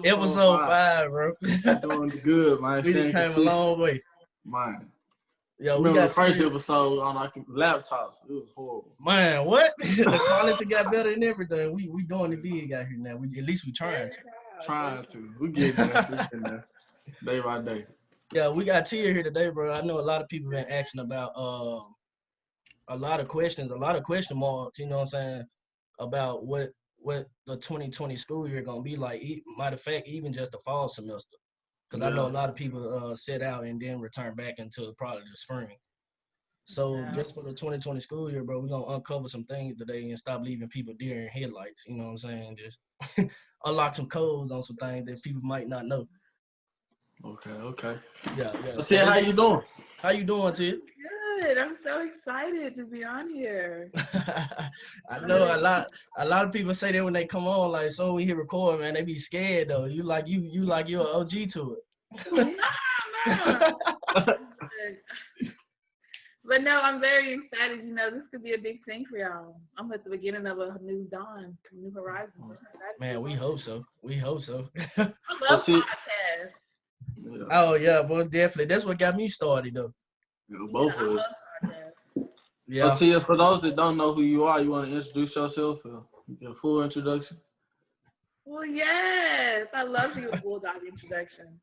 Episode 5, bro. Doing good, man. We Staying came a consistent. long way. Man. Yo, we Remember got the first episode on our laptops. It was horrible. Man, what? The quality got better than everything. We doing the big out here now. At least we trying to. Trying to. We getting there. Day by day. Yeah, we got Tia here today, bro. I know a lot of people been asking about a lot of questions, a lot of question marks, you know what I'm saying, about what the 2020 school year gonna be like. Matter of fact, even just the fall semester. Because I know a lot of people set out and then return back into probably the spring. So just for the 2020 school year, bro, we're going to uncover some things today and stop leaving people deer in headlights, you know what I'm saying? Just unlock some codes on some things that people might not know. Okay. Yeah. So Tia, how you doing? How you doing, Tia? Good. I'm so excited to be on here. I know a lot of people say that when they come on, like, so we hit record, man, they be scared though. You like you're an OG to it. No. But no, I'm very excited. You know, this could be a big thing for y'all. I'm at the beginning of a new dawn, new horizon. Man, we hope so. I love podcasts. Yeah. Oh yeah, well, definitely. That's what got me started though. Both of us. Yeah. So Tia, for those that don't know who you are, you want to introduce yourself? Your full introduction? Well, yes. I love your Bulldog introduction.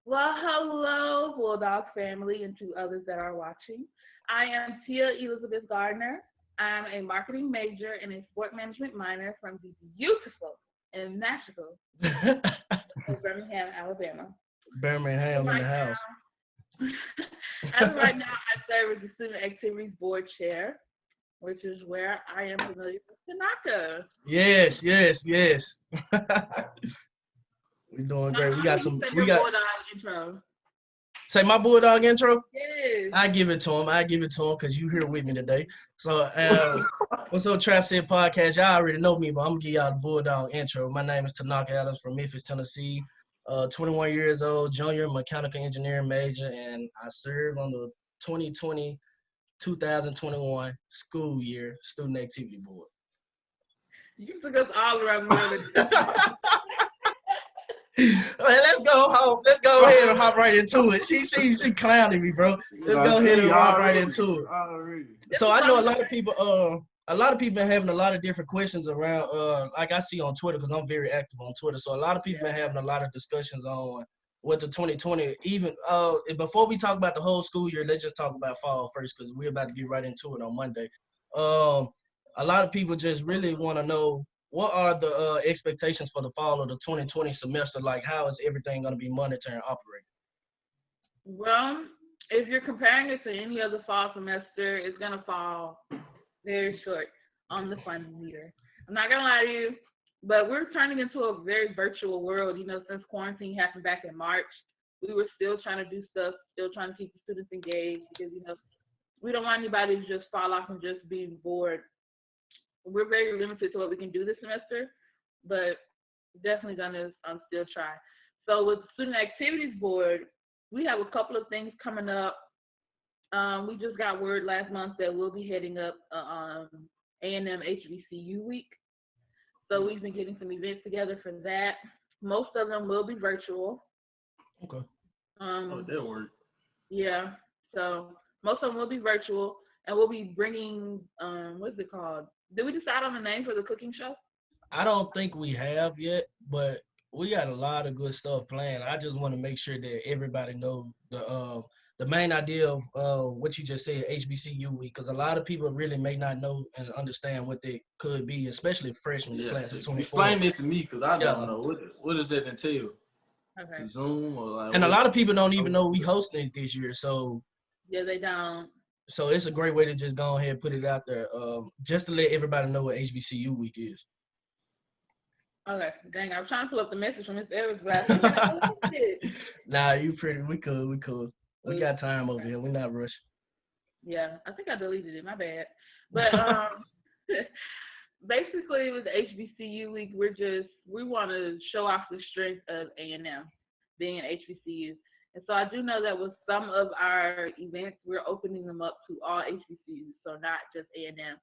Well, hello, Bulldog family and to others that are watching. I am Tia Elizabeth Gardner. I'm a marketing major and a sport management minor from the beautiful and magical Birmingham, Alabama. Birmingham in the house. As of right now, I serve as the Student Activities Board Chair, which is where I am familiar with Tanaka. Yes. We're doing great. We got Bulldog intro. Say my Bulldog intro? Yes. I give it to him because you here with me today. So what's up, TrapSet podcast? Y'all already know me, but I'm gonna give y'all the Bulldog intro. My name is Tanaka Adams from Memphis, Tennessee. 21 years old, junior mechanical engineering major, and I serve on the 2020-2021 school year student activity board. You took us all around the world. Let's go home. Let's go ahead and hop right into it. She clowning me, bro. Let's go ahead and hop right into it. So I know a lot of people been having a lot of different questions around, like I see on Twitter, because I'm very active on Twitter. So a lot of people been having a lot of discussions on what the 2020, even before we talk about the whole school year, let's just talk about fall first, because we're about to get right into it on Monday. A lot of people just really want to know, what are the expectations for the fall of the 2020 semester? Like, how is everything going to be monitored and operated? Well, if you're comparing it to any other fall semester, it's going to fall very short on the funding meter. I'm not going to lie to you, but we're turning into a very virtual world. You know, since quarantine happened back in March, we were still trying to do stuff, still trying to keep the students engaged because, you know, we don't want anybody to just fall off and just be bored. We're very limited to what we can do this semester, but definitely gonna still try. So with the Student Activities Board, we have a couple of things coming up. We just got word last month that we'll be heading up A&M HBCU week. So we've been getting some events together for that. Most of them will be virtual. Okay. That'll work. Yeah. So most of them will be virtual, and we'll be bringing what's it called? Did we decide on the name for the cooking show? I don't think we have yet, but we got a lot of good stuff planned. I just want to make sure that everybody knows the main idea of what you just said, HBCU week, because a lot of people really may not know and understand what they could be, especially freshmen in the class of 24. Explain it to me, because I don't know. What does that entail? Okay. Zoom or like? And a lot of people don't even know we hosting it this year, so. Yeah, they don't. So it's a great way to just go ahead and put it out there, just to let everybody know what HBCU week is. Okay, dang, I was trying to pull up the message from Miss Evans, but Nah, we cool. We got time over here. We're not rushing. Yeah, I think I deleted it. My bad. But basically, with the HBCU week, we want to show off the strength of A&M being an HBCU. And so I do know that with some of our events, we're opening them up to all HBCUs, so not just A&M.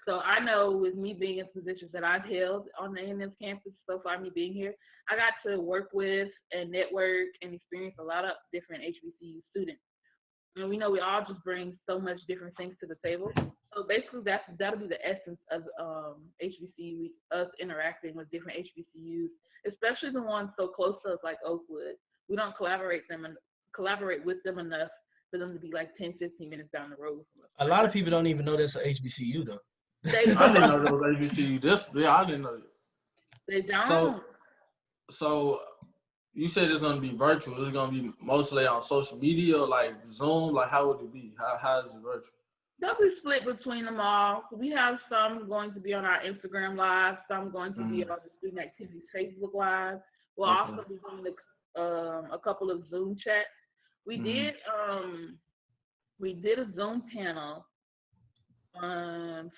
So I know with me being in positions that I've held on the A&M campus so far, me being here, I got to work with and network and experience a lot of different HBCU students. And we know we all just bring so much different things to the table. So basically, that'll be the essence of HBCU, us interacting with different HBCUs, especially the ones so close to us like Oakwood. We don't collaborate with them enough for them to be like 10, 15 minutes down the road from us. A lot of people don't even know that's an HBCU though. I didn't know there was HBCU. I didn't know. They don't. So you said it's gonna be virtual. It's gonna be mostly on social media, like Zoom. Like, how would it be? How is it virtual? They'll be split between them all. We have some going to be on our Instagram Live, some going to be on the Student Activities Facebook Live. We'll also be doing a couple of Zoom chats. We did a Zoom panel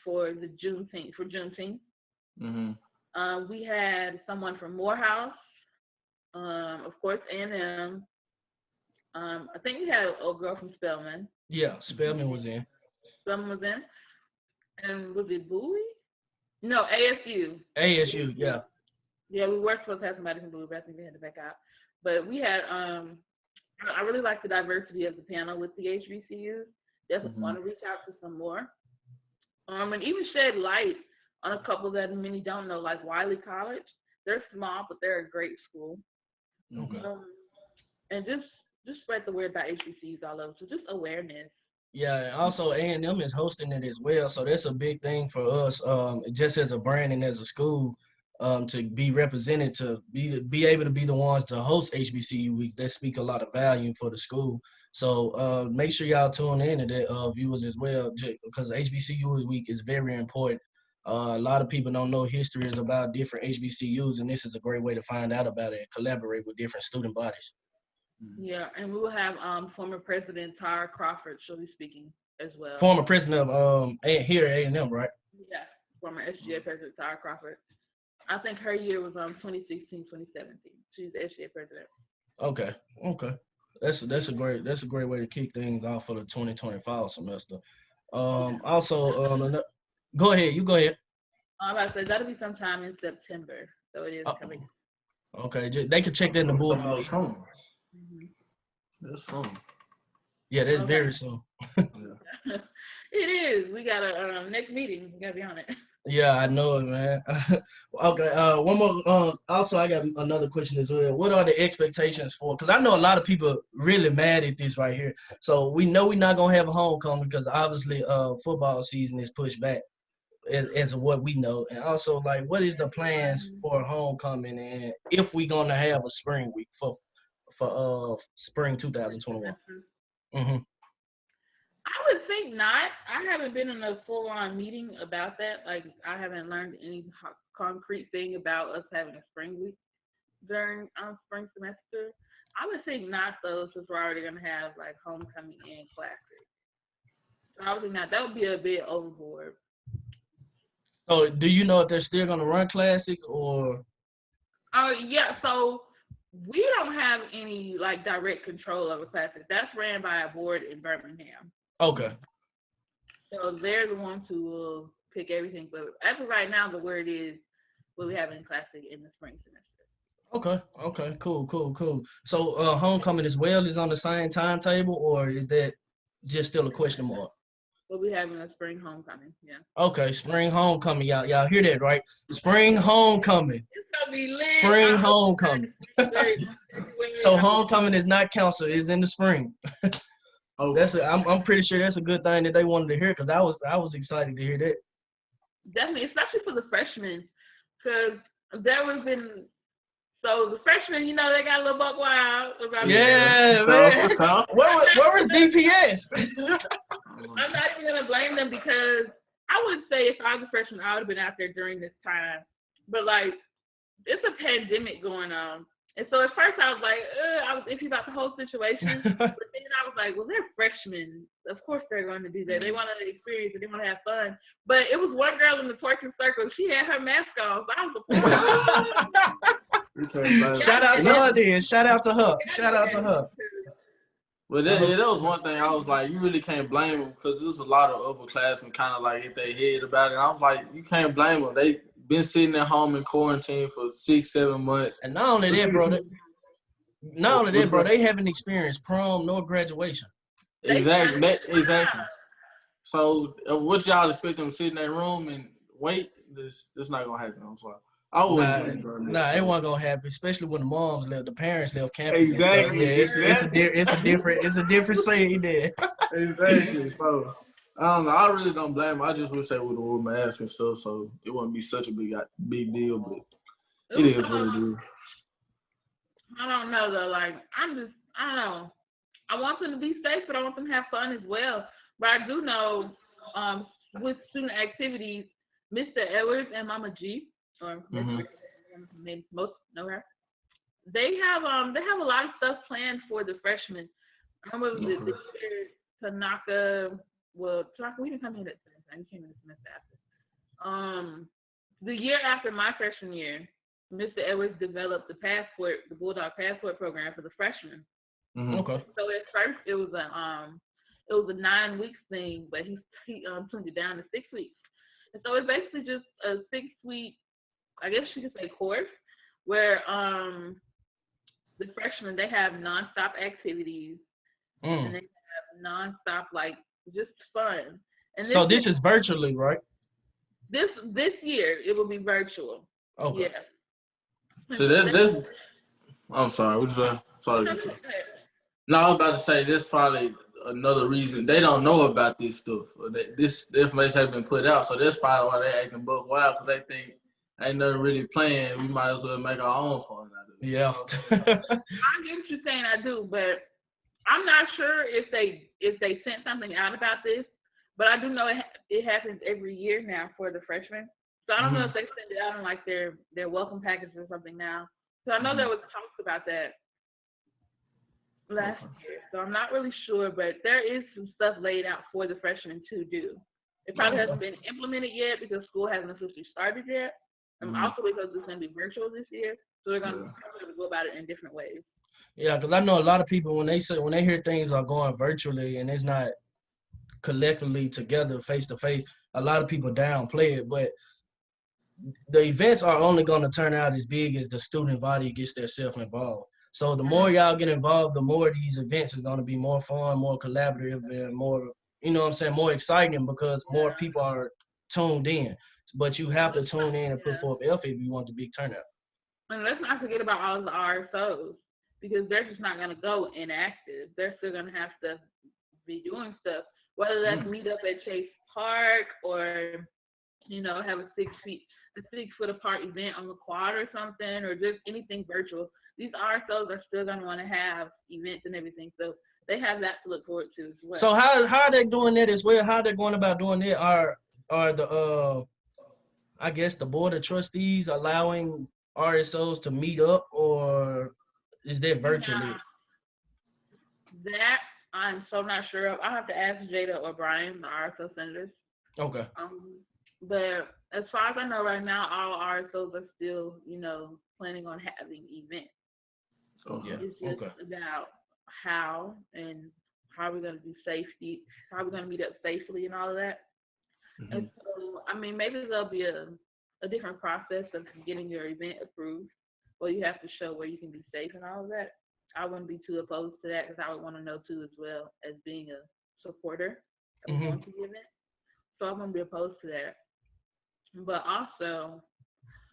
for Juneteenth. We had someone from Morehouse, of course, A&M. I think we had a girl from Spelman. Yeah, Spelman was in. And was it Bowie? No, ASU. ASU, yeah. Yeah, we were supposed to have somebody from Bowie, but I think they had to back out. But we had, I really like the diversity of the panel with the HBCUs. Definitely want to reach out to some more. And even shed light on a couple that many don't know, like Wiley College. They're small, but they're a great school. Okay. And just spread the word about HBCUs all over. So just awareness. Yeah, and also A&M is hosting it as well, so that's a big thing for us, just as a brand and as a school, to be represented, to be able to be the ones to host HBCU Week. That speak a lot of value for the school. So make sure y'all tune in to that, viewers as well, because HBCU Week is very important. A lot of people don't know history is about different HBCUs, and this is a great way to find out about it and collaborate with different student bodies. Yeah, and we will have former President Tara Crawford. She'll be speaking as well. Former president of here at A&M, right? Yeah, former SGA President Tara Crawford. I think her year was 2016, 2017. She's the SGA president. Okay. That's a great way to kick things off for the 2025 semester. Also, go ahead. You go ahead. I'm about to say that'll be sometime in September, so it is coming. Okay, they can check that in the board. Soon. That's soon. Yeah, that's very soon. It is. We got a next meeting. We gotta be on it. Yeah, I know it, man. Okay, one more. Also, I got another question as well. What are the expectations for? Because I know a lot of people really mad at this right here. So we know we're not gonna have a homecoming because obviously, football season is pushed back, as of what we know. And also, like, what is the plans for homecoming, and if we're gonna have a spring week for spring 2021? I would think not. I haven't been in a full-on meeting about that. Like, I haven't learned any concrete thing about us having a spring week during spring semester. I would think not, though, since we're already going to have, like, homecoming and classic. So I would think not. That would be a bit overboard. So do you know if they're still going to run classics or? Yeah, so we don't have any, like, direct control over classics. That's ran by a board in Birmingham. Okay. So they're the ones who will pick everything. But as of right now, the word is we'll be having classic in the spring semester. Okay. Cool. So homecoming as well is on the same timetable, or is that just still a question mark? We'll be having a spring homecoming, yeah. Okay, spring homecoming. Y'all hear that, right? Spring homecoming. It's gonna be lit. Spring homecoming. So homecoming is not canceled, it's in the spring. I'm pretty sure that's a good thing that they wanted to hear, because I was excited to hear that. Definitely, especially for the freshmen, because there was been the freshmen, you know, they got a little buck wild. Yeah, man. Where was DPS? I'm not even gonna blame them, because I would say if I was a freshman, I would have been out there during this time. But like, it's a pandemic going on. And so at first I was like, I was iffy about the whole situation. But then I was like, well, they're freshmen. Of course they're going to do that. They want to experience it. They want to have fun. But it was one girl in the twerking circle. She had her mask on. So I was Shout out to her then. Shout out to her. But that was one thing I was like, you really can't blame them because there's a lot of upperclassmen kind of like hit their head about it. And I was like, you can't blame them. They been sitting at home in quarantine for 6-7 months. And not only that, bro, they haven't experienced prom nor graduation. Exactly. So what y'all expect them to sit in that room and wait? This not gonna happen. I'm sorry. I wouldn't. It wasn't gonna happen, especially when the moms left, the parents left campus. Exactly. Yeah, it's a different scene there. Exactly. So I don't know. I really don't blame them. I just wish they would have worn masks and stuff, so it wouldn't be such a big deal. But it is what it is. I don't know though. Like I don't know. I want them to be safe, but I want them to have fun as well. But I do know, with student activities, Mr. Edwards and Mama G, or maybe most know her. They have a lot of stuff planned for the freshmen. I remember this year, Tanaka, we didn't come in at the same time. We came in the semester after. The year after my freshman year, Mr. Edwards developed the Bulldog Passport program for the freshmen. Mm-hmm. Okay. So at first it was a 9 weeks thing, but he tuned it down to 6 weeks. And so it's basically just a 6-week, I guess you could say, course where the freshmen, they have nonstop activities and they have nonstop just fun. And so this is virtually, right? This year it will be virtual. Okay. Yeah. So this. I'm sorry. What you say? Sorry. No, I was about to say this probably another reason they don't know about this stuff. This information has been put out, so that's probably why they acting buck wild, because they think ain't nothing really playing. We might as well make our own fun out of it. Yeah. I get what you're saying. I do, but I'm not sure if they sent something out about this. But I do know it happens every year now for the freshmen. So I don't know if they send it out in their welcome package or something now. So I know there was talks about that last year. So I'm not really sure, but there is some stuff laid out for the freshmen to do. It probably hasn't been implemented yet because school hasn't officially started yet. And also because it's going to be virtual this year. So they're going to go about it in different ways. Yeah, because I know a lot of people, when they hear things are going virtually and it's not collectively together face to face, a lot of people downplay it. But the events are only going to turn out as big as the student body gets themselves involved. So the more y'all get involved, the more these events are going to be more fun, more collaborative, and more, more exciting because more people are tuned in. But you have to tune in and put forth effort if you want the big turnout. And let's not forget about all the RSOs, because they're just not going to go inactive. They're still going to have to be doing stuff, whether that's meet up at Chase Park or, have a 6 foot apart event on the quad or something, or just anything virtual. These RSOs are still going to want to have events and everything. So they have that to look forward to as well. So how are they doing that as well? How they're going about doing that? Are the I guess the board of trustees allowing RSOs to meet up, or is that virtually? That I'm so not sure of. I'll have to ask Jada or Brian, the RSO senators. Okay. But as far as I know right now, all RSOs are still, planning on having events. It's just about how we're going to do safety, how we're going to meet up safely and all of that. And so, maybe there'll be a different process of getting your event approved, or you have to show where you can be safe and all of that. I wouldn't be too opposed to that because I would want to know too, as well as being a supporter of going to the event. So I wouldn't be opposed to that. But also,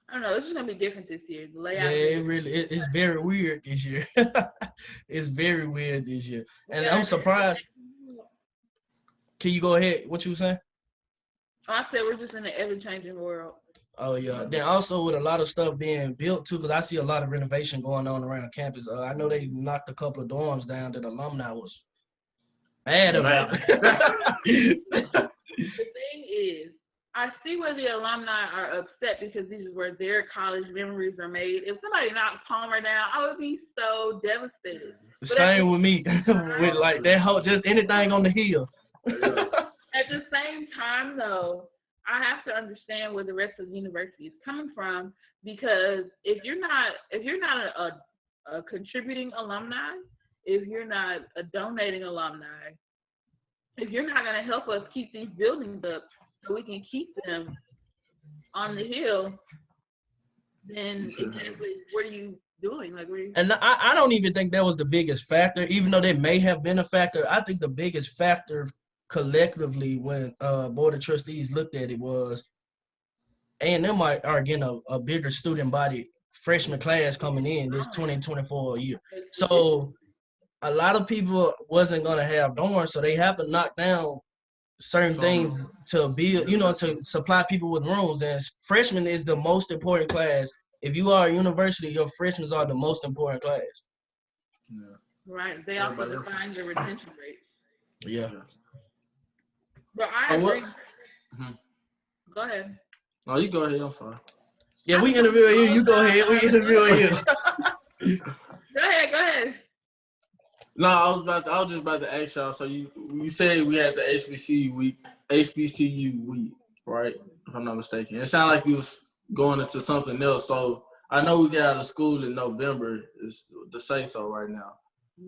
I don't know, it's just gonna be different this year. The layout. Yeah, it's very weird this year. It's very weird this year, and I'm surprised. Can you go ahead? What you saying? I said we're just in an ever-changing world. Oh yeah. Then also with a lot of stuff being built too, because I see a lot of renovation going on around campus. I know they knocked a couple of dorms down that alumni was mad about. The thing is, I see where the alumni are upset because these is where their college memories are made. If somebody knocked Palmer down, I would be so devastated. Same with me. With like that whole, just anything on the hill. At the same time, though, I have to understand where the rest of the university is coming from, because if you're not a contributing alumni, if you're not a donating alumni, if you're not going to help us keep these buildings up so we can keep them on the hill, then exactly what are you doing? Like, what are you? And I don't even think that was the biggest factor, even though that may have been a factor. I think the biggest factor collectively when Board of Trustees looked at it was A&M are getting a bigger student body, freshman class coming in this 2024 year. So a lot of people wasn't going to have dorms, so they have to knock down certain things to build, to supply people with rooms. And freshman is the most important class. If you are a university, your freshmen are the most important class. Yeah. Right. They also define your retention rates. Yeah. But I agree. Go ahead. No, you go ahead. I'm sorry. Yeah, we interviewing you. You go ahead. We interviewing you. Go ahead. No, I was just about to ask y'all. So you said we had the HBCU week, right? If I'm not mistaken. It sounded like you was going into something else. So I know we get out of school in November. Is to say so right now.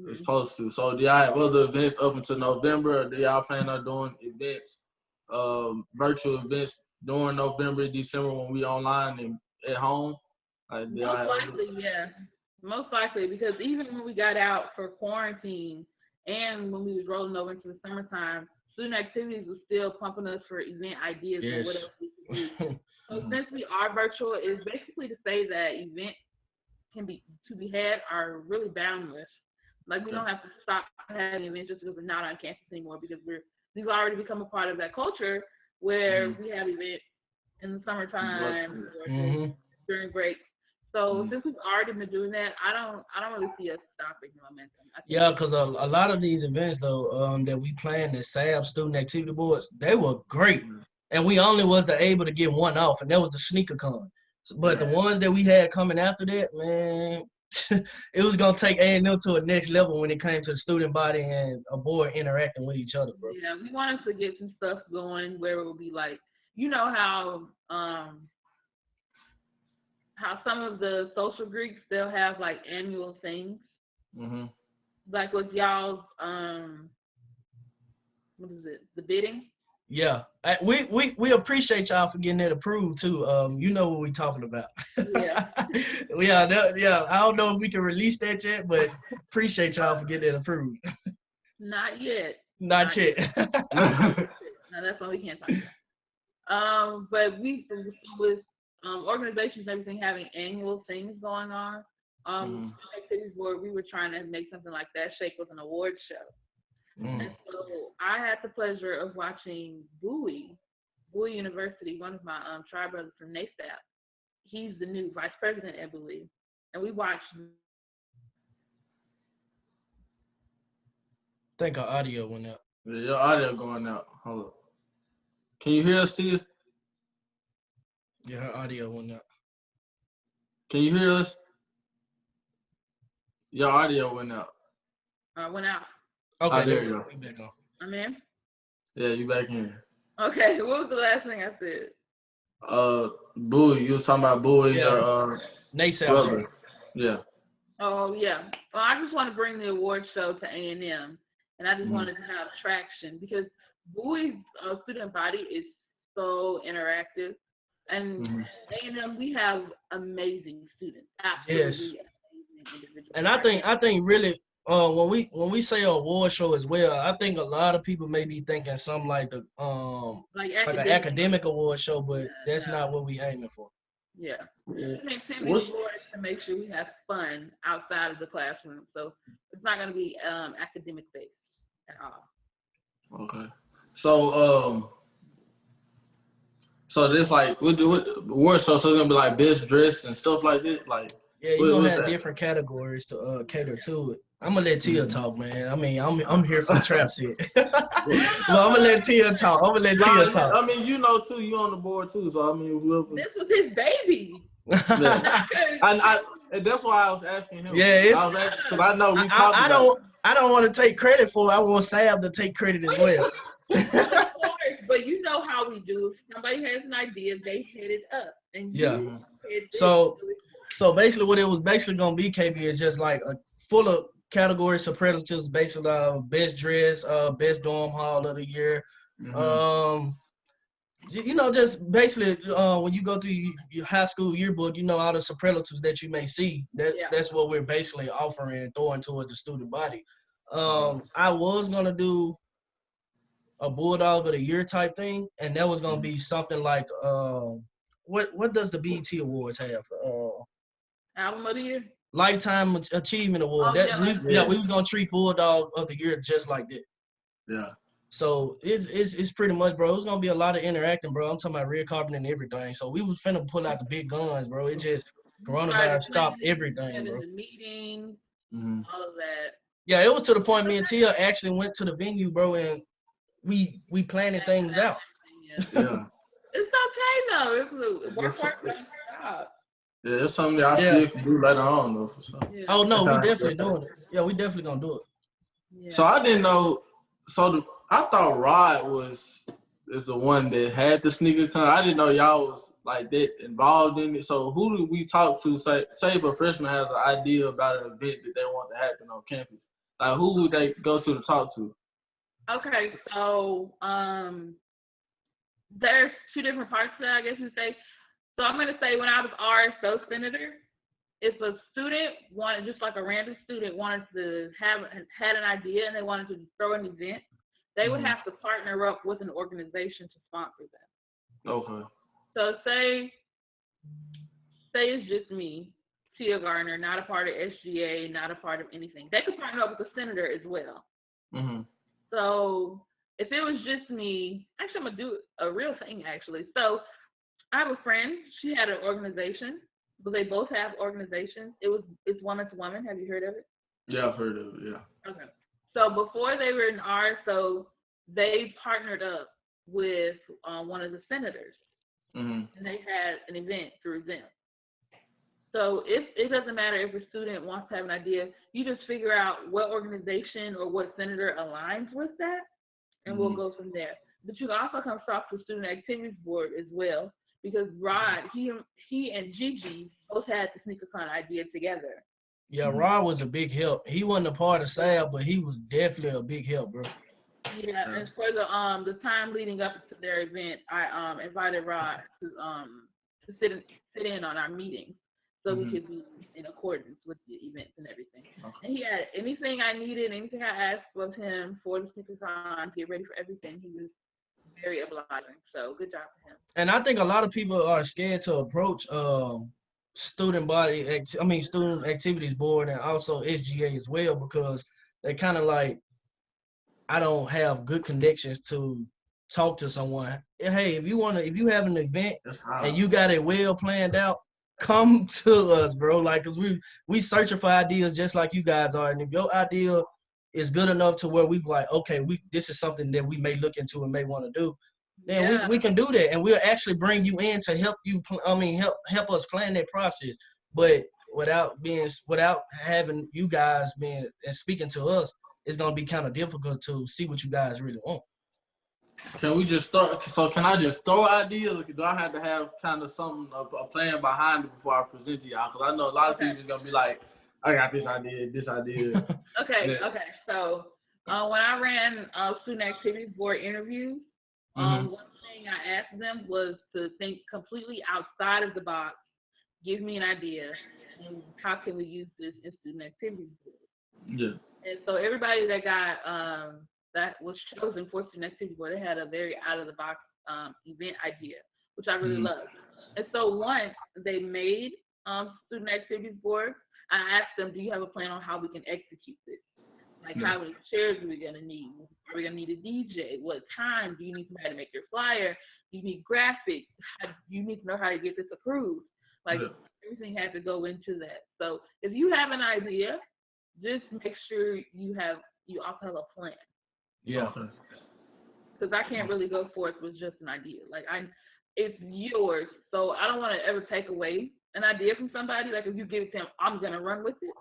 It's supposed to. So do y'all have other events up until November? Or do y'all plan on doing events, virtual events during November, December when we online and at home? Most likely, yeah. Most likely, because even when we got out for quarantine and when we was rolling over into the summertime, student activities was still pumping us for event ideas and what else we could do. So since we are virtual, it's basically to say that events to be had are really boundless. Like we don't have to stop having events just because we're not on campus anymore, because we've already become a part of that culture where we have events in the summertime or during breaks. So since we've already been doing that, I don't really see us stopping the momentum. Yeah, because a lot of these events though that we planned at SAB student activity boards, they were great, and we only was able to get one off, and that was the sneaker con. But the ones that we had coming after that, man, it was gonna take A&M to a next level when it came to the student body and a board interacting with each other, bro. Yeah, we wanted to get some stuff going where it would be like, how some of the social groups, they'll have like annual things. Like with y'all's what is it? The bidding? Yeah. We appreciate y'all for getting that approved too. You know what we talking about. Yeah. Yeah. I don't know if we can release that yet, but appreciate y'all for getting that approved. Not yet. Not yet. No, that's what we can't talk about. But we with organizations and everything having annual things going on. Activities where we were trying to make something like that shape with an award show. And so I had the pleasure of watching Bowie University, one of my tribe brothers from NASAP. He's the new vice president at Bowie. And we watched. I think our audio went out. Yeah, your audio going out. Hold up. Can you hear us, Tia? Yeah, her audio went out. Can you hear us? Your audio went out. Went out. Okay, there you go. Back on. I'm in? Yeah, you back in. Okay, what was the last thing I said? Bowie. You was talking about Bowie, your NASAP brother. Yeah. Oh, yeah. Well, I just want to bring the award show to A&M, and I just wanted to have traction because Bowie's student body is so interactive. And A&M, we have amazing students. Absolutely amazing individuals. And I think really when we say award show as well, I think a lot of people may be thinking something like the like an academic award show, but that's not what we aiming for. Yeah. Activity awards to make sure we have fun outside of the classroom. So it's not going to be academic based at all. Okay. So this like we do award show, so it's gonna be like best dress and stuff like this, like. Yeah, you're gonna have different categories to cater to it. I'm gonna let Tia talk, man. I mean, I'm here for TrapSet. Well, I'm gonna let Tia talk. I mean, you know too, you on the board too, so I mean, this was his baby. And that's why I was asking him. Yeah, because I know we talked I don't want to take credit for it. I want Sam to take credit as well. Of course, but you know how we do. If somebody has an idea, they hit it up. And So basically what it was basically going to be, KB, is just like a full of category superlatives based on best dress, best dorm hall of the year. Just basically when you go through your high school yearbook, all the superlatives that you may see. That's what we're basically offering and throwing towards the student body. I was gonna do a Bulldog of the Year type thing, and that was gonna be something like what does the BET Awards have? Album of the Year? Lifetime Achievement Award. We was gonna treat Bulldog of the Year just like that. Yeah. So it's pretty much, bro. It's gonna be a lot of interacting, bro. I'm talking about red carpet and everything. So we was finna pull out the big guns, bro. It just coronavirus stopped everything, bro. The meeting, all of that. Yeah, it was to the point me and Tia actually went to the venue, bro, and we planning things out. Yeah. It's okay though. It's work. Yeah, it's something that I still can do later on though, for sure. Yeah. Oh no, we definitely doing it. Yeah, we definitely gonna do it. Yeah. So I didn't know. I thought Rod is the one that had the sneaker con. I didn't know y'all was like that involved in it. So who do we talk to? Say if a freshman has an idea about an event that they want to happen on campus. Like who would they go to talk to? Okay, so there's two different parts to that, I guess you'd say. So I'm gonna say when I was RSO senator, if a student wanted, just like a random student wanted to had an idea and they wanted to throw an event, they would have to partner up with an organization to sponsor them. Okay. So say it's just me, Tia Gardner, not a part of SGA, not a part of anything. They could partner up with the senator as well. So if it was just me, actually I'm gonna do a real thing actually. So I have a friend, she had an organization, but they both have organizations. It's Woman to Woman. Have you heard of it? Yeah, I've heard of it, yeah. Okay. So before they were in RSO, they partnered up with one of the senators. And they had an event through them. So it doesn't matter if a student wants to have an idea, you just figure out what organization or what senator aligns with that, and we'll go from there. But you can also come talk to the Student Activities Board as well, because Rod, he and Gigi both had the SneakerCon idea together. Yeah, Rod was a big help. He wasn't a part of SAB, but he was definitely a big help, bro. Yeah, and for the time leading up to their event, I invited Rod to sit in on our meetings so we could be in accordance with the events and everything. Okay. And he had anything I needed, anything I asked of him for the SneakerCon, get ready for everything. He was very obliging. So good job to him. And I think a lot of people are scared to approach student activities board and also SGA as well, because they kind of like, I don't have good connections to talk to someone. Hey, if you have an event and you got it well planned out, come to us, bro. Like, cause we searching for ideas just like you guys are. And if your idea is good enough to where we like, okay, this is something that we may look into and may want to do, then we can do that. And we'll actually bring you in to help you, help us plan that process. But without having you guys being and speaking to us, it's gonna be kind of difficult to see what you guys really want. Can we just start? So can I just throw ideas? Do I have to have kind of something, a plan behind it before I present to y'all? Because I know a lot of people is gonna be like, I got this idea. Okay. So when I ran student activities board interviews, one thing I asked them was to think completely outside of the box. Give me an idea, and how can we use this in student activities board? Yeah. And so everybody that got that was chosen for student activities board, they had a very out of the box event idea, which I really loved. And so once they made student activities board, I asked them, do you have a plan on how we can execute this? Like, how many chairs are we going to need? Are we going to need a DJ? What time? Do you need somebody to make your flyer? Do you need graphics? You need to know how to get this approved. Like, everything had to go into that. So if you have an idea, just make sure you also have a plan. Yeah. Because I can't really go forth with just an idea. Like, it's yours. So I don't want to ever take away an idea from somebody. Like, if you give it to them, I'm going to run with it.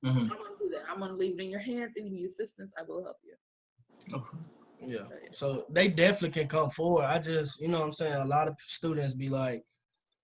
I'm going to do that. I'm going to leave it in your hands. If you need assistance, I will help you. Okay. Yeah. So they definitely can come forward. I just, you know what I'm saying? A lot of students be like,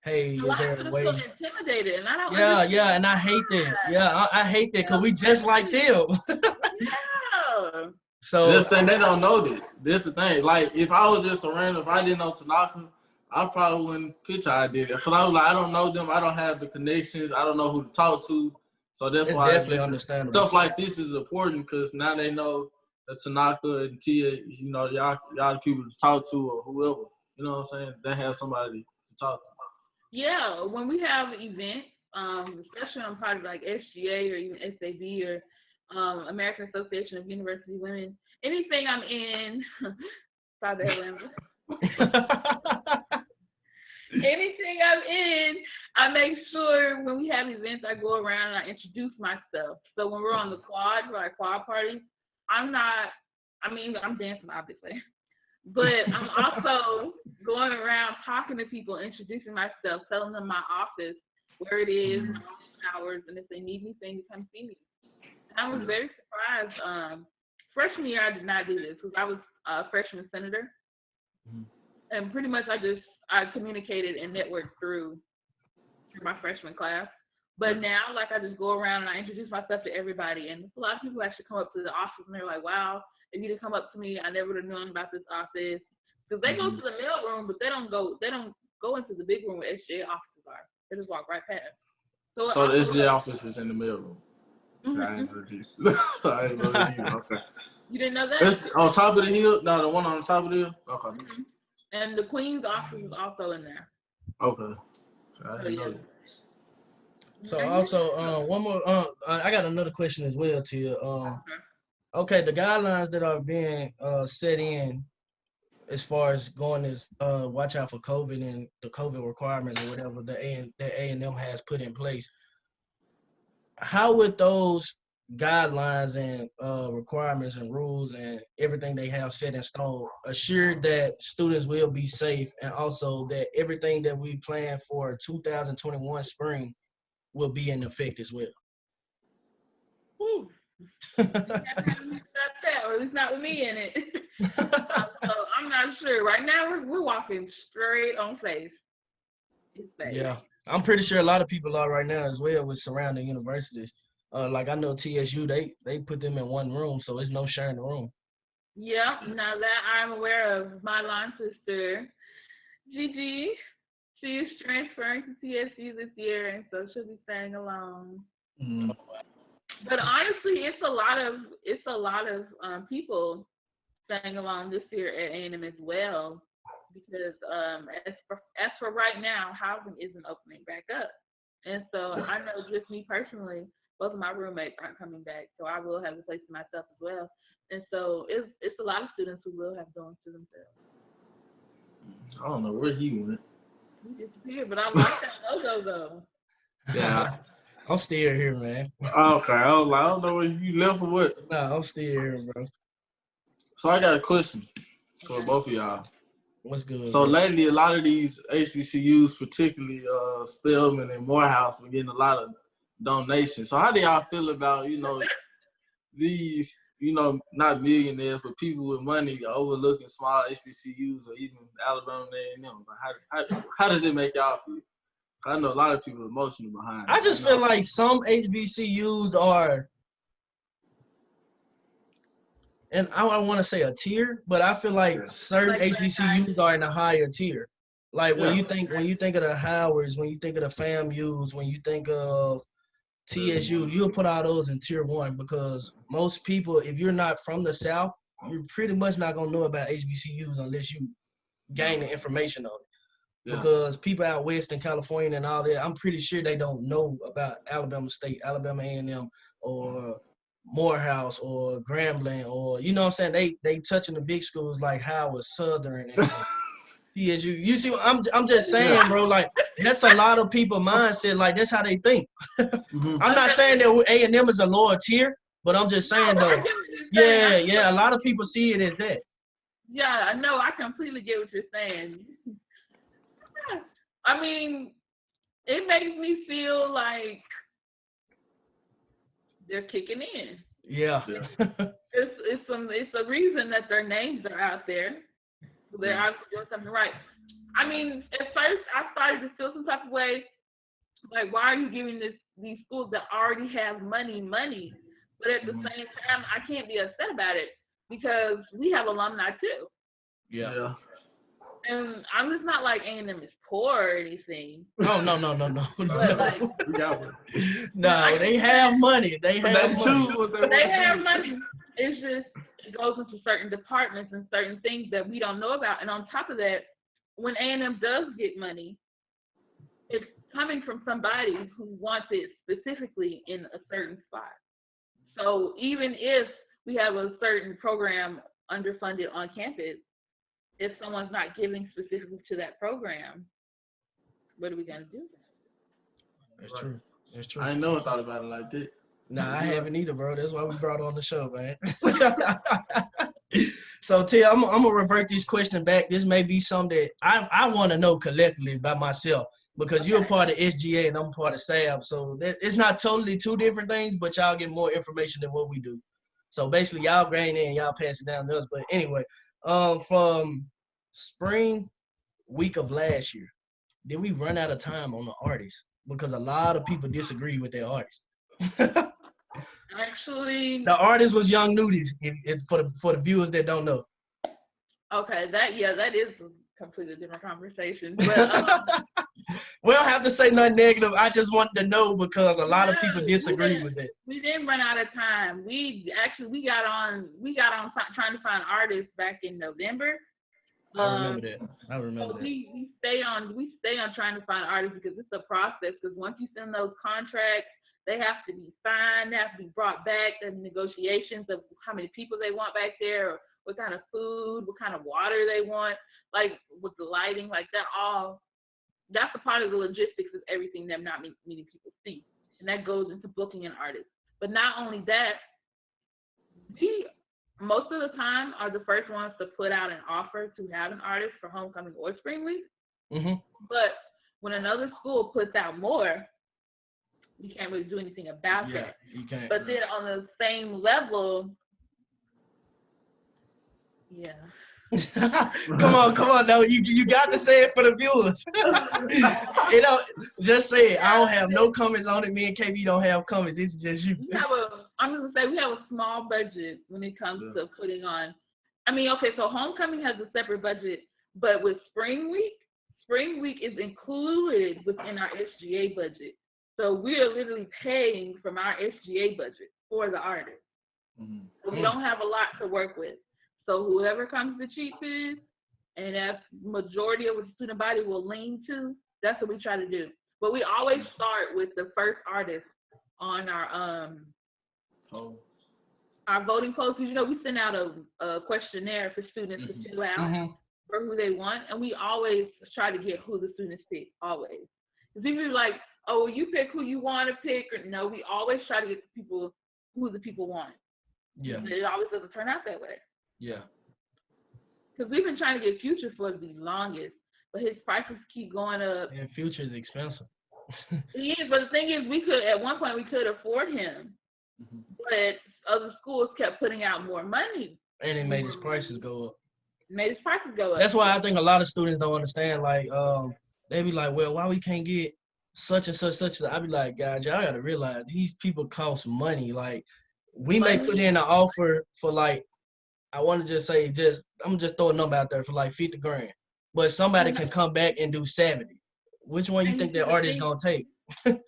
hey, is there a way? A lot of students feel validated, and I don't. Yeah, and I hate that. Yeah, I hate that because we just like them. Yeah. So this thing they don't know this. This the thing. Like if I was just around, if I didn't know Tanaka, I probably wouldn't pitch how I did it. So I was like, I don't know them. I don't have the connections. I don't know who to talk to. So that's it's why definitely understandable. Stuff like this is important because now they know that Tanaka and Tia, you know, y'all people to talk to or whoever. You know what I'm saying? They have somebody to talk to. Yeah, when we have events, especially on projects like SGA or even SAB or American Association of University Women, anything I'm in, sorry, Atlanta. Anything I'm in, I make sure when we have events, I go around and I introduce myself. So when we're on the quad, for like quad parties, I'm dancing obviously, but I'm also going around talking to people, introducing myself, telling them my office, where it is, my office hours, and if they need anything, to come see me. And I was very surprised. Freshman year, I did not do this because I was a freshman senator, and pretty much I communicated and networked through my freshman class. But now, like, I just go around and I introduce myself to everybody, and a lot of people actually come up to the office and they're like, "Wow, if you didn't come up to me, I never would have known about this office." Because they go to the mail room, but they don't go into the big room where SJ offices are. They just walk right past. So the SJ office is in the mail room. Mm-hmm. I ain't know that either. Okay. You didn't know that? It's on top of the hill? No, the one on the top of the hill? Okay. Mm-hmm. And the Queen's office is also in there. Okay. So I didn't know that. So also, one more. I got another question as well to you. Okay, the guidelines that are being set in, as far as going is watch out for COVID and the COVID requirements or whatever the A&M has put in place. How would those guidelines and requirements and rules and everything they have set in stone assure that students will be safe, and also that everything that we plan for 2021 spring will be in effect as well? Or at least not with me in it. So I'm not sure. Right now, we're walking straight on faith. Yeah, I'm pretty sure a lot of people are right now as well with surrounding universities. Like I know TSU, they put them in one room, so it's no sharing the room. Yeah, now that I'm aware of, my line sister, Gigi, she is transferring to TSU this year, and so she'll be staying alone. But honestly, it's a lot of people staying alone this year at A&M as well, because as for right now, housing isn't opening back up, and so I know just me personally, both of my roommates aren't coming back, so I will have a place to myself as well, and so it's a lot of students who will have dorms to themselves. I don't know where he went. He disappeared, but I like that logo though. Yeah. I'm still here, man. Okay, I don't know where you left or what. Nah, I'm still here, bro. So I got a question for both of y'all. What's good? So bro? lately, a lot of these HBCUs, particularly Spelman and Morehouse, were getting a lot of donations. So how do y'all feel about, these, not millionaires, but people with money overlooking small HBCUs or even Alabama and A&M? How does it make y'all feel? I know a lot of people are emotional behind it. I just feel like some HBCUs are, and I don't want to say a tier, but I feel like certain HBCUs are in a higher tier. Like when you think of the Howards, when you think of the FAMUs, when you think of TSU, you'll put all those in tier 1, because most people, if you're not from the South, you're pretty much not gonna know about HBCUs unless you gain the information on it. Yeah. Because people out west in California and all that, I'm pretty sure they don't know about Alabama State, Alabama A&M, or Morehouse, or Grambling, or you know what I'm saying. They touching the big schools like Howard, Southern, and TSU. You see, I'm just saying, bro. Like that's a lot of people mindset. Like that's how they think. I'm not saying that A&M is a lower tier, but I'm just saying though. Yeah. A lot of people see it as that. Yeah, I know. I completely get what you're saying. I mean, it makes me feel like they're kicking in. Yeah. It's a reason that their names are out there. They're obviously doing something right. I mean, at first I started to feel some type of way Like, why are you giving these schools that already have money? But at the same time, I can't be upset about it because we have alumni too. Yeah. And I'm just not like A&M is poor or anything. Oh, no. But like, no, they have money. They have money. It's just it goes into certain departments and certain things that we don't know about. And on top of that, when A&M does get money, it's coming from somebody who wants it specifically in a certain spot. So even if we have a certain program underfunded on campus, if someone's not giving specifically to that program, what are we gonna do? That's true. I ain't never thought about it like that. Nah, I haven't either, bro. That's why we brought on the show, man. So, Tia, I'm gonna revert this question back. This may be something that I want to know collectively by myself because you're a part of SGA and I'm a part of SAB. So it's not totally two different things, but y'all get more information than what we do. So basically, y'all grain in, y'all pass it down to us. But anyway, from spring week of last year, did we run out of time on the artists? Because a lot of people disagree with their artists. Actually, the artist was Young Nudies. For the viewers that don't know. Okay, that is a completely different conversation. But we don't have to say nothing negative. I just wanted to know because a lot of people disagree with it. We didn't run out of time. We got on trying to find artists back in November. I remember that. We stay on trying to find artists because it's a process. Because once you send those contracts, they have to be signed, they have to be brought back. There's negotiations of how many people they want back there, or what kind of food, what kind of water they want, like with the lighting, like that. All that's a part of the logistics of everything that not many people see, and that goes into booking an artist. But not only that, we most of the time are the first ones to put out an offer to have an artist for homecoming or spring week. Mm-hmm. But when another school puts out more, you can't really do anything about that. You can't. But then on the same level, come on, no, you got to say it for the viewers. Just say it. I don't have no comments on it. Me and KB don't have comments. This is just you. I'm gonna say we have a small budget when it comes to putting on. I mean, okay, so homecoming has a separate budget, but with spring week is included within our SGA budget. So we are literally paying from our SGA budget for the artist. Mm-hmm. So we don't have a lot to work with. So whoever comes the cheapest, and that's majority of what the student body will lean to, that's what we try to do. But we always start with the first artist on our voting polls. Because we send out a questionnaire for students to fill out for who they want, and we always try to get who the students pick. Always, because people are like, "Oh, you pick who you want to pick," or no, we always try to get the people who the people want. Yeah, and it always doesn't turn out that way. Yeah. Because we've been trying to get Future for the longest, but his prices keep going up. And Future is expensive. Yeah, but the thing is, at one point we could afford him, but other schools kept putting out more money. And it made his prices go up. That's why I think a lot of students don't understand. Like, they be like, well, why we can't get such and such. I be like, guys, y'all got to realize these people cost money. Like, we may put in an offer for like, I want to just say, I'm just throwing a number out there for like 50 grand. But somebody can come back and do 70. Which one you think that artist going to take? And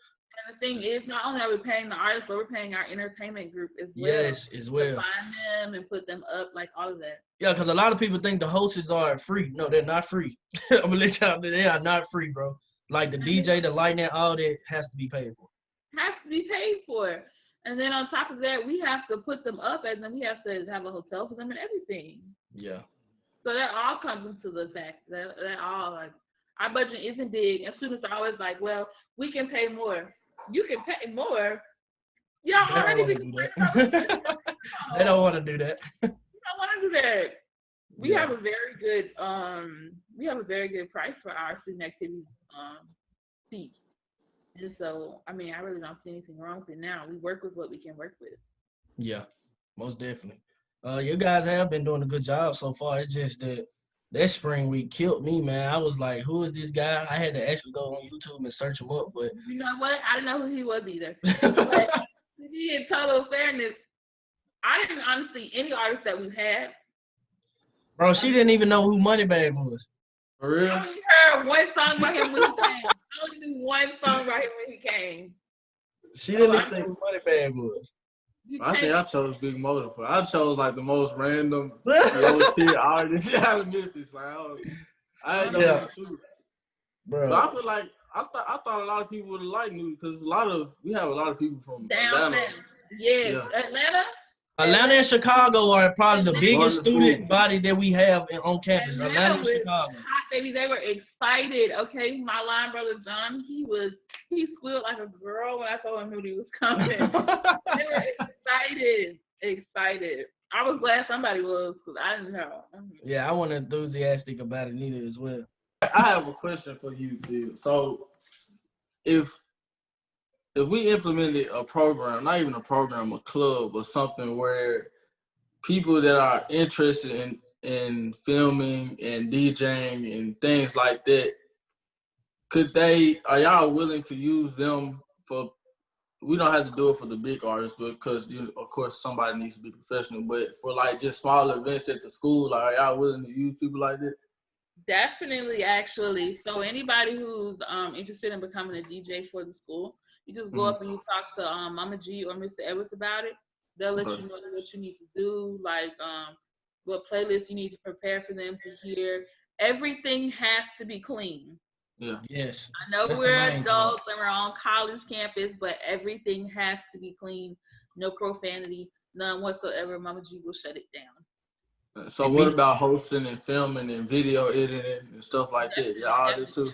the thing is, not only are we paying the artists, but we're paying our entertainment group as well. Yes, as well. To find them and put them up, like all of that. Yeah, because a lot of people think the hosts are free. No, they're not free. I'm going to let y'all know they are not free, bro. Like the DJ, the lighting, all that has to be paid for. Has to be paid for. And then on top of that, we have to put them up, and then we have to have a hotel for them and everything. Yeah. So that all comes into the fact that all, like, our budget isn't big, and students are always like, well, we can pay more. You can pay more. Y'all already do that. They don't want to do that. You don't want to do that. We have a very good price for our student activities fees. And so, I mean, I really don't see anything wrong with it now. We work with what we can work with. Yeah, most definitely. You guys have been doing a good job so far. It's just that that spring week killed me, man. I was like, who is this guy? I had to actually go on YouTube and search him up, but you know what? I didn't know who he was either. But to be in total fairness, I didn't honestly any artist that we've had. Bro, she didn't even know who Moneybagg was. For real? I only heard one song by him when he came. I only knew one song by him when he came. She didn't even know who Moneybagg was. I think I chose Big Motor for. I chose like the most random low tier artist out of Memphis. Like I didn't know who to choose. Bro. But I feel like I thought a lot of people would have liked me because we have a lot of people from Down Atlanta. south. Yes. Yeah. Atlanta and Chicago are probably the biggest student body that we have on campus. Atlanta and Chicago. Hot baby, they were excited. Okay, my line brother John, he squealed like a girl when I told him who he was coming. They were excited. I was glad somebody was because I didn't know. Yeah, I wasn't enthusiastic about it neither as well. I have a question for you too. So if we implemented a program, not even a program, a club or something where people that are interested in filming and DJing and things like that, are y'all willing to use them for, we don't have to do it for the big artists because of course somebody needs to be professional, but for like just small events at the school, are y'all willing to use people like that? Definitely, actually. So anybody who's interested in becoming a DJ for the school, you just go up and you talk to Mama G or Mr. Edwards about it. They'll let you know what you need to do, like what playlist you need to prepare for them to hear. Everything has to be clean. Yeah. Yes. I know we're adults and we're on college campus, but everything has to be clean. No profanity, none whatsoever. Mama G will shut it down. So what about hosting and filming and video editing and stuff like that? Y'all do too?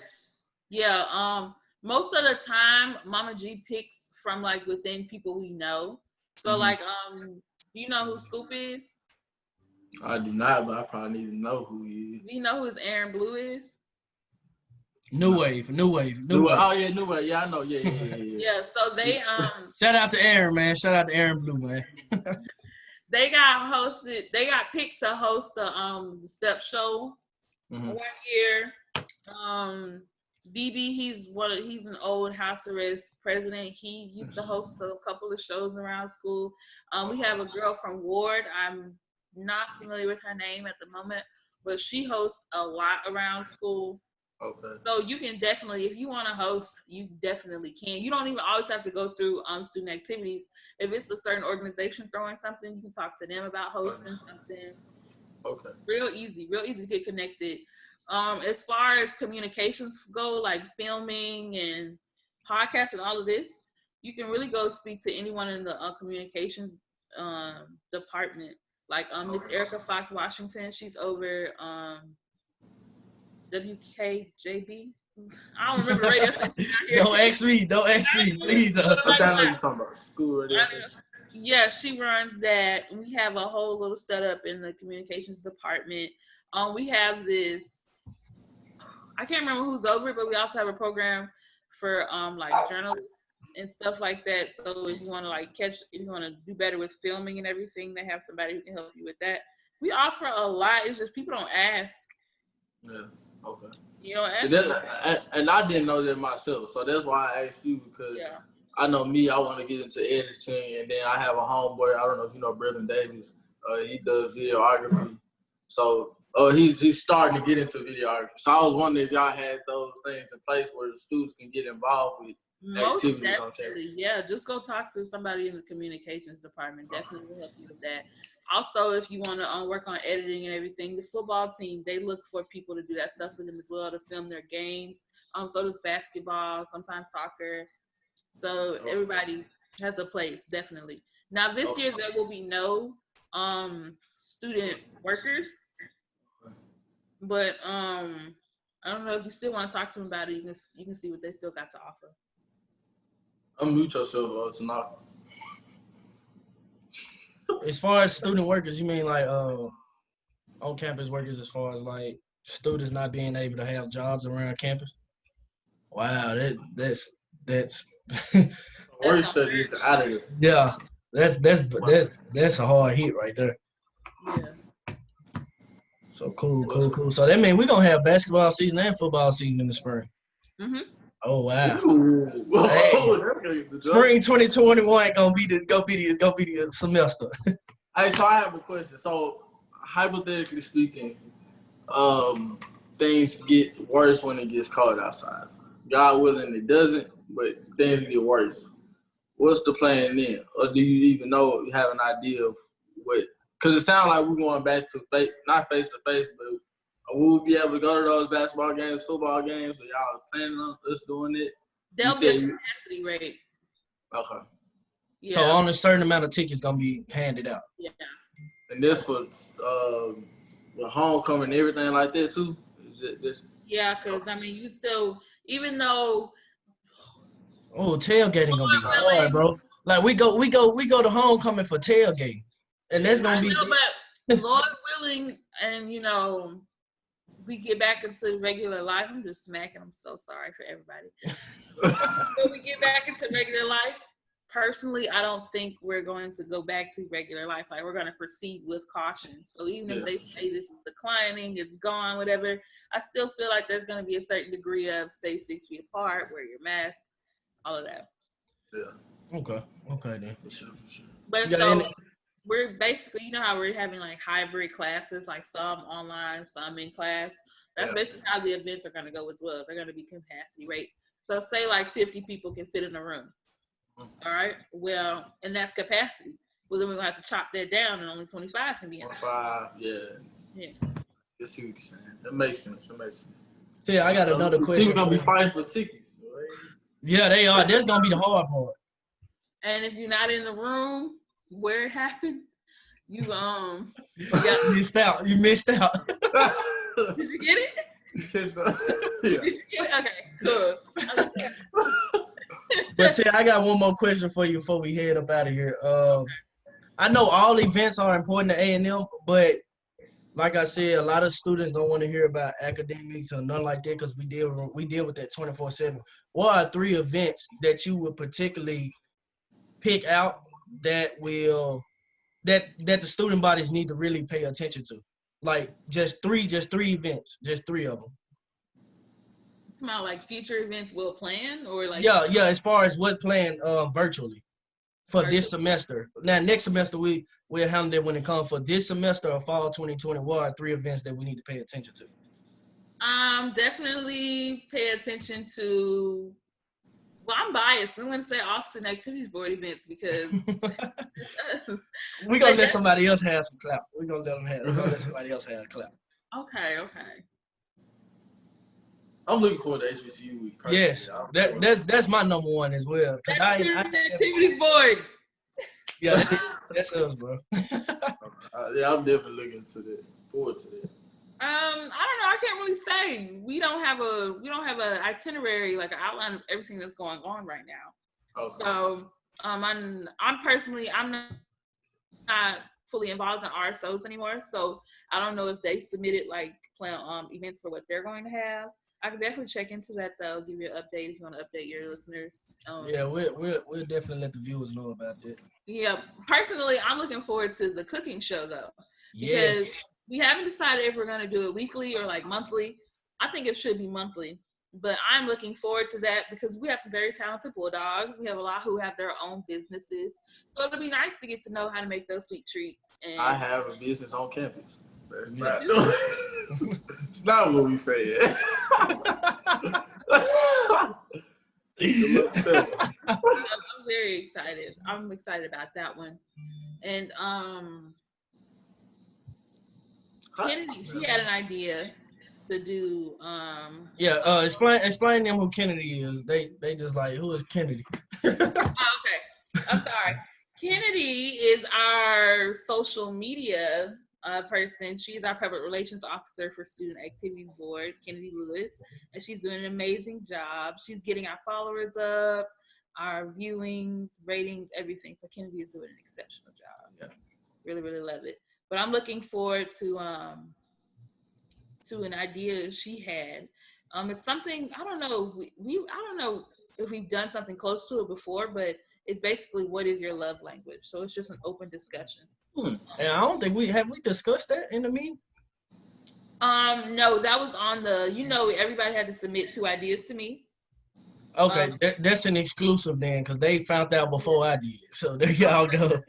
Yeah. Most of the time, Mama G picks from like within people we know. So like, you know who Scoop is? I do not, but I probably need to know who he is. Do you know who his Aaron Blue is? New Wave. Oh yeah, New Wave. Yeah, I know. Yeah. Yeah. So they shout out to Aaron, man. Shout out to Aaron Blue, man. They got picked to host the Step Show 1 year. BB, he's an old house arrest president. He used to host a couple of shows around school. We have a girl from Ward. I'm not familiar with her name at the moment, but she hosts a lot around school. Okay. So you can definitely, if you want to host, you definitely can. You don't even always have to go through student activities. If it's a certain organization throwing something, you can talk to them about hosting something. Okay. Real easy to get connected. As far as communications go, like filming and podcasts and all of this, you can really go speak to anyone in the communications department. Like Miss Erica Fox Washington, she's over WKJB. I don't remember radio station. Don't ask me, please. I know you're talking about school radio station. Yeah, she runs that. We have a whole little setup in the communications department. We have this, I can't remember who's over it, but we also have a program for like journalists and stuff like that. So if you want to if you want to do better with filming and everything, they have somebody who can help you with that. We offer a lot. It's just people don't ask. Yeah. Okay. You know, and I didn't know that myself, so that's why I asked you because I know me. I want to get into editing, and then I have a homeboy. I don't know if you know Brevin Davis. He does videography, so he's starting to get into videography. So I was wondering if y'all had those things in place where the students can get involved with activities on campus. Yeah, just go talk to somebody in the communications department. Definitely will help you with that. Also, if you want to work on editing and everything, the football team, they look for people to do that stuff for them as well, to film their games. So does basketball, sometimes soccer. So everybody has a place, definitely. Now, this year, there will be no student workers. But I don't know if you still want to talk to them about it. You can see what they still got to offer. Unmute yourself tonight. As far as student workers, you mean like on-campus workers as far as like students not being able to have jobs around campus? Wow, that's Word studies out of it. Yeah, that's a hard hit right there. Yeah. So cool. So that means we're gonna have basketball season and football season in the spring. Mm-hmm. Oh wow. Ooh. Hey, spring 2021 gonna be the semester. Hey, so I have a question. So hypothetically speaking, things get worse when it gets cold outside. God willing, it doesn't, but things get worse. What's the plan then? Or do you even know, you have an idea of what? Because it sounds like we're going back to not face to face, but we'll be able to go to those basketball games, football games. So y'all planning on us doing it? There'll be a capacity rate. Okay. Yeah. So on a certain amount of tickets gonna be handed out. Yeah. And this for the homecoming and everything like that too? Is it this? Yeah, because I mean, you still, even though. Oh, tailgating gonna be hard, bro. Like we go to homecoming for tailgating, and that's gonna be. But Lord willing, and we get back into regular life. I'm just smacking. I'm so sorry for everybody. When we get back into regular life, personally, I don't think we're going to go back to regular life. Like, we're going to proceed with caution. So even if they say this is declining, it's gone, whatever, I still feel like there's going to be a certain degree of stay 6 feet apart, wear your mask, all of that. Yeah. Okay then. For sure. But so we're basically, how we're having like hybrid classes, like some online, some in class. That's basically how the events are going to go as well. They're going to be capacity rate. So say like 50 people can fit in a room. All right. Well, and that's capacity. Well, then we're going to have to chop that down and only 25 can be in. 25, yeah. I see what you're saying. That makes sense. See, I got another question. People going to be fighting for tickets. Right? Yeah, they are. That's going to be the hard part. And if you're not in the room where it happened, you missed out. You missed out. Did you get it? Yeah. Did you get it? Okay, good. But I got one more question for you before we head up out of here. I know all events are important to A&M, but like I said, a lot of students don't want to hear about academics or nothing like that because we deal with that 24/7. What are 3 events that you would particularly pick out that the student bodies need to really pay attention to? Like just three events, just 3 of them. It's about like future events we'll plan, or like as far as what plan virtually for this semester. Now next semester we'll handle it when it comes for this semester or fall 2020. What are 3 events that we need to pay attention to? Definitely pay attention to. Well, I'm biased. I'm going to say Austin Activities Board events because we're gonna let somebody else have some clout. We're gonna let somebody else have clout. Okay. I'm looking forward to HBCU week. Yes, that's my number one as well. That's Activities Board. Yeah, that's us, bro. I'm definitely forward to that. I don't know. I can't really say. We don't have a itinerary, like an outline of everything that's going on right now. Okay. So I'm personally not fully involved in RSOs anymore. So I don't know if they submitted like plan events for what they're going to have. I can definitely check into that though. Give you an update if you want to update your listeners. We'll definitely let the viewers know about that. Yeah, personally, I'm looking forward to the cooking show though. Yes. Because we haven't decided if we're going to do it weekly or like monthly. I think it should be monthly, but I'm looking forward to that because we have some very talented Bulldogs. We have a lot who have their own businesses. So it'll be nice to get to know how to make those sweet treats. And I have a business on campus. That's not. It's not what we say. I'm very excited. I'm excited about that one. And Kennedy, she had an idea to do. Explain them who Kennedy is. They just like, who is Kennedy? Okay, I'm sorry. Kennedy is our social media person. She's our public relations officer for Student Activities Board, Kennedy Lewis, and she's doing an amazing job. She's getting our followers up, our viewings, ratings, everything. So Kennedy is doing an exceptional job. Yeah, really, really love it. But I'm looking forward to an idea she had. It's something I don't know. I don't know if we've done something close to it before, but it's basically what is your love language. So it's just an open discussion. And I don't think we discussed that in the meeting. No, that was on the. Everybody had to submit 2 ideas to me. Okay, that's an exclusive then, because they found out before I did. So there y'all go.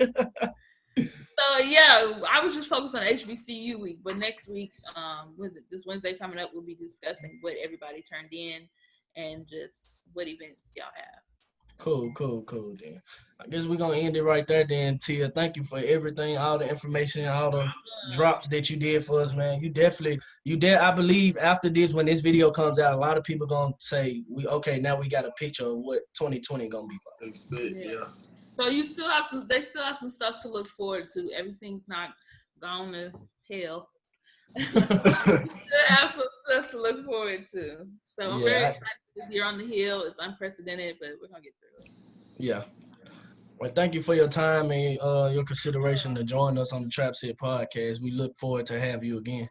So yeah, I was just focused on HBCU week, but next week, this Wednesday coming up, we'll be discussing what everybody turned in and just what events y'all have. Cool then. I guess we're gonna end it right there then, Tia. Thank you for everything, all the information, all the drops that you did for us, man. I believe after this, when this video comes out, a lot of people gonna say, now we got a picture of what 2020 gonna be like. Yeah. So they still have some stuff to look forward to. Everything's not gone to hell. They have some stuff to look forward to. So I'm very excited this year on the Hill. It's unprecedented, but we're gonna get through it. Yeah. Well, thank you for your time and your consideration to join us on the TrapSet podcast. We look forward to have you again.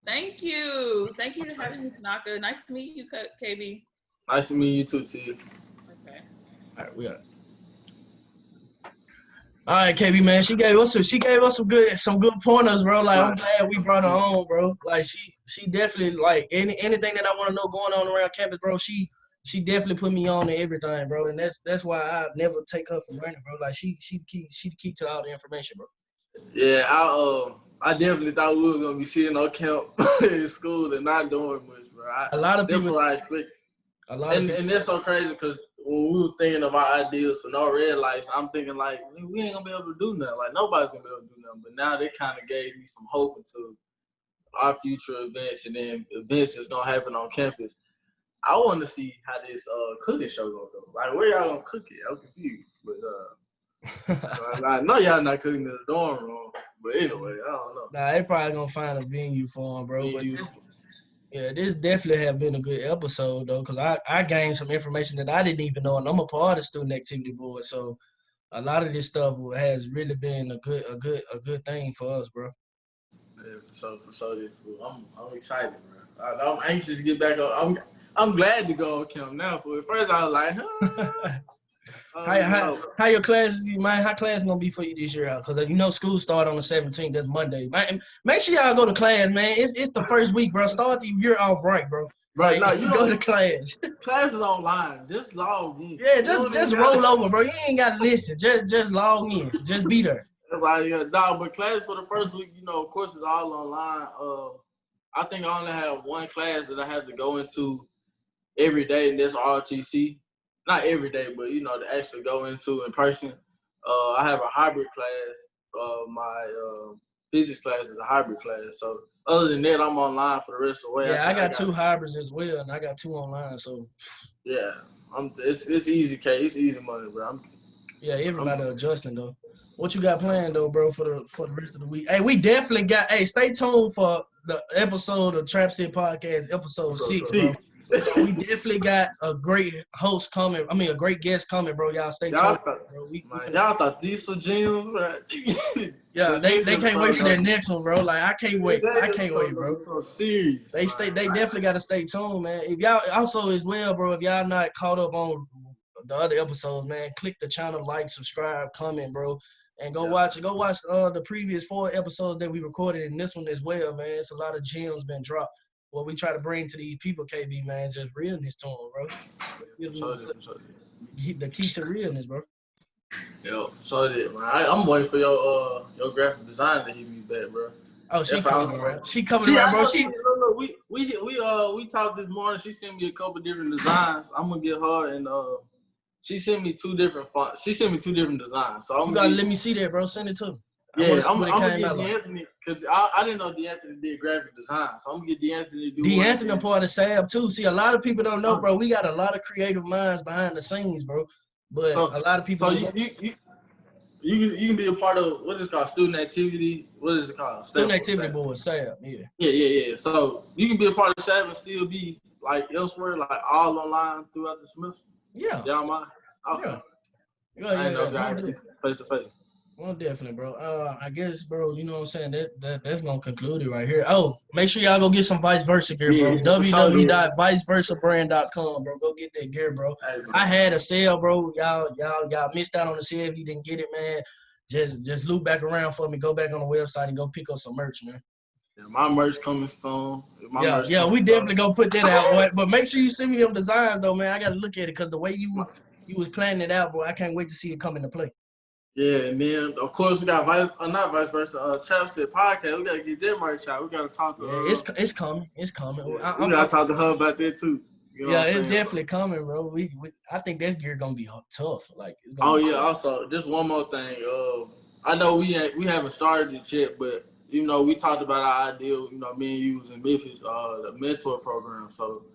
Thank you. Thank you for having me, Tanaka. Nice to meet you, KB. Nice to meet you too, T. Okay. All right, we are. All right, KB, man. She gave us some good pointers, bro. Like, I'm glad we brought her on, bro. Like, she definitely, like, anything that I want to know going on around campus, bro. She definitely put me on to everything, bro. And that's why I never take her for granted, bro. Like, she the key to all the information, bro. Yeah, I definitely thought we was gonna be sitting on camp in school and not doing much, bro. A lot of people. That's what I expect. And that's so crazy because when we was thinking of our ideas for no red lights, I'm thinking like we ain't gonna be able to do nothing. Like nobody's gonna be able to do nothing. But now they kind of gave me some hope into our future events and then events that's gonna happen on campus. I want to see how this cooking show gonna go. Like where y'all gonna cook it? I'm confused. But I know y'all not cooking in the dorm room. But anyway, I don't know. Nah, they probably gonna find a venue for them, bro. But this definitely have been a good episode though, because I gained some information that I didn't even know, and I'm a part of the student activity board, so a lot of this stuff has really been a good thing for us, bro. Yeah, for sure. I'm excited, bro. I'm anxious to get back on. I'm glad to go on camp now. For at first, I was like, how your classes, man? How class gonna be for you this year? Because school start on the 17th. That's Monday. Man, make sure y'all go to class, man. It's the first week, bro. Start the year off right, bro. Right now, you go to class. Class is online. Just log in. Yeah, just roll over, bro. You ain't gotta listen. Just log in. Just be there. It's like but class for the first week, of course, it's all online. I think I only have one class that I have to go into every day, and that's RTC. Not every day, but to actually go into in person. I have a hybrid class. My physics class is a hybrid class. So other than that, I'm online for the rest of the way. Yeah, I got 2 hybrids as well, and I got 2 online. So yeah, it's easy, K. It's easy money, bro. Everybody adjusting though. What you got planned though, bro, for the rest of the week? Hey, we definitely got. Hey, stay tuned for the episode of TrapSet Podcast, episode 6, bro. We definitely got a great host coming. I mean, a great guest coming, bro. Y'all stay tuned, bro. Y'all thought these were gems, right? Yeah, they can't wait for that next one, bro. Like I can't wait. Bro. So serious. They definitely got to stay tuned, man. If y'all also as well, bro. If y'all not caught up on the other episodes, man, click the channel, like, subscribe, comment, bro. And go watch the previous 4 episodes that we recorded in this one as well, man. It's a lot of gems been dropped. What we try to bring to these people, KB, man, just realness to them, bro. The key to realness, bro. Yo, so that, man. I'm waiting for your graphic designer to hit me back, bro. Oh, she coming around. She coming around, bro. We talked this morning. She sent me a couple different designs. I'm gonna get her and she sent me 2 different fonts. She sent me 2 different designs. So you gotta let me see that, bro. Send it to me. Yeah, I'm gonna get D'Anthony because I didn't know D'Anthony did graphic design, so I'm gonna get D'Anthony to do. D'Anthony part of SAB too. See, a lot of people don't know, bro. We got a lot of creative minds behind the scenes, bro. But a lot of people. So you can be a part of what is it called, student activity. What is it called? Student activity board, SAB. Yeah. Yeah. So you can be a part of SAB and still be like elsewhere, like all online throughout the semester. Yeah. Y'all mind? Okay. Yeah. I didn't know if y'all face to face. Well, definitely, bro. I guess, bro, you know what I'm saying? That's going to conclude it right here. Oh, make sure y'all go get some Vice Versa gear, bro. www.viceversabrand.com, bro. Go get that gear, bro. I had a sale, bro. Y'all missed out on the sale. If you didn't get it, man, just loop back around for me. Go back on the website and go pick up some merch, man. Yeah, my merch coming soon. We definitely gonna put that out, boy. But make sure you send me them designs, though, man. I gotta look at it because the way you was planning it out, boy. I can't wait to see it come into play. Yeah, and then of course we got TrapSet podcast. We gotta get that merch out. We gotta talk to. It's coming. It's coming. Yeah, we gotta talk to her about that too. You know it's definitely coming, bro. I think that gear gonna be tough. Like, it's gonna be tough. tough. Also, just one more thing. I know we haven't started it yet, but we talked about our idea. Me and you was in Memphis, the mentor program. So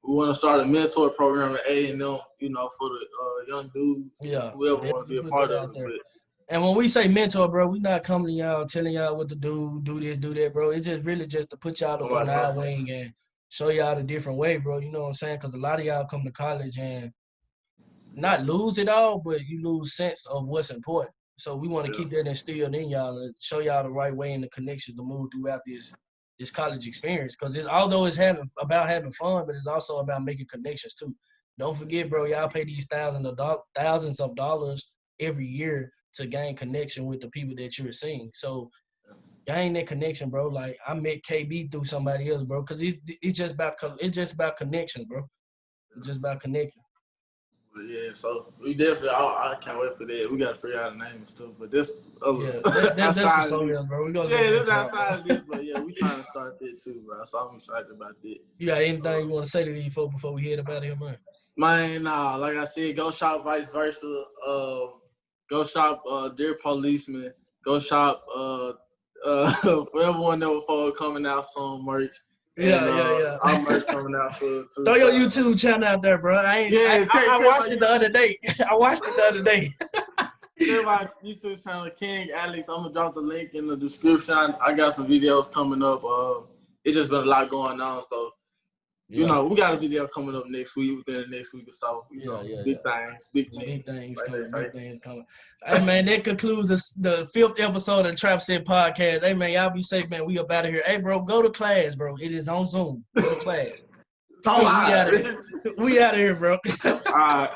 we want to start a mentor program at AAMU. For the young dudes. Yeah, whoever want to be a part of it. And when we say mentor, bro, we not coming to y'all telling y'all what to do this, do that, bro. It's just really just to put y'all up on our wing and show y'all the different way, bro. You know what I'm saying? Because a lot of y'all come to college and not lose it all, but you lose sense of what's important. So we want to keep that instilled in y'all and show y'all the right way and the connections to move throughout this college experience. Because although it's about having fun, but it's also about making connections too. Don't forget, bro, y'all pay these thousands of dollars every year to gain connection with the people that you're seeing. So gain that connection, bro. Like, I met KB through somebody else, bro, because it's just about connection, bro. It's just about connecting. Yeah, so we definitely. I can't wait for that. We got to figure out a name and stuff. But this, that's for something else, bro. This outside of this, but yeah, we trying to start that too, bro. So I'm excited about that. You got anything you want to say to these folks before we head up out of here, man? Man, like I said, go shop Vice Versa. Go shop Dear Policeman. Go shop for everyone that will coming out soon merch. Yeah. Our merch coming out soon too. Throw your YouTube channel out there, bro. I watched it the other day. Check my YouTube channel, King Alex. I'm gonna drop the link in the description. I got some videos coming up. It's just been a lot going on, so we got a video coming up next week, within the next week or so. Big things coming. Hey, man, that concludes the 5th episode of the TrapSet podcast. Hey, man, y'all be safe, man. We up out of here. Hey, bro, go to class, bro. It is on Zoom. Go to class. We out of here, bro. All right.